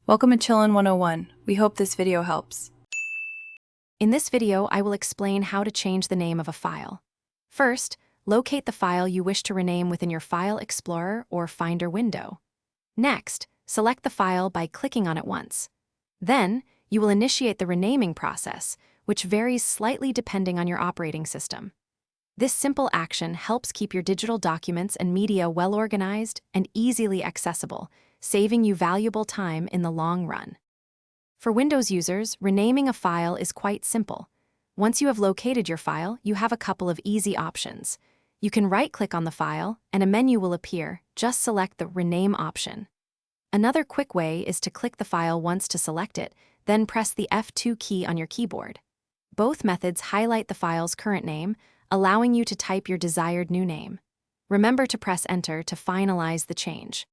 Welcome to Chillin' 101. We hope this video helps. In this video, I will explain how to change the name of a file. First, locate the file you wish to rename within your File Explorer or Finder window. Next, select the file by clicking on it once. Then, you will initiate the renaming process, which varies slightly depending on your operating system. This simple action helps keep your digital documents and media well organized and easily accessible, saving you valuable time in the long run. For Windows users, renaming a file is quite simple. Once you have located your file, you have a couple of easy options. You can right-click on the file, and a menu will appear. Just select the Rename option. Another quick way is to click the file once to select it, then press the F2 key on your keyboard. Both methods highlight the file's current name, allowing you to type your desired new name. Remember to press Enter to finalize the change.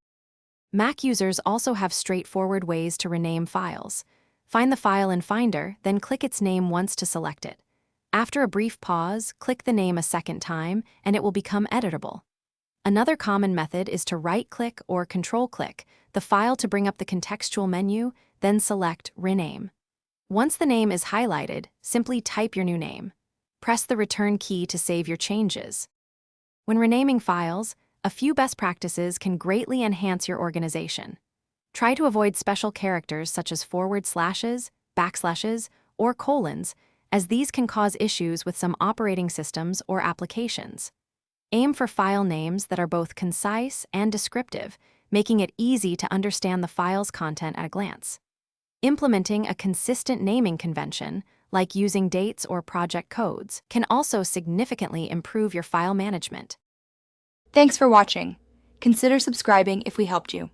Mac users also have straightforward ways to rename files. Find the file in Finder, then click its name once to select it. After a brief pause, click the name a second time, and it will become editable. Another common method is to right-click or control-click the file to bring up the contextual menu, then select Rename. Once the name is highlighted, simply type your new name. Press the Return key to save your changes. When renaming files, a few best practices can greatly enhance your organization. Try to avoid special characters such as forward slashes, backslashes, or colons, as these can cause issues with some operating systems or applications. Aim for file names that are both concise and descriptive, making it easy to understand the file's content at a glance. Implementing a consistent naming convention, like using dates or project codes, can also significantly improve your file management. Thanks for watching. Consider subscribing if we helped you.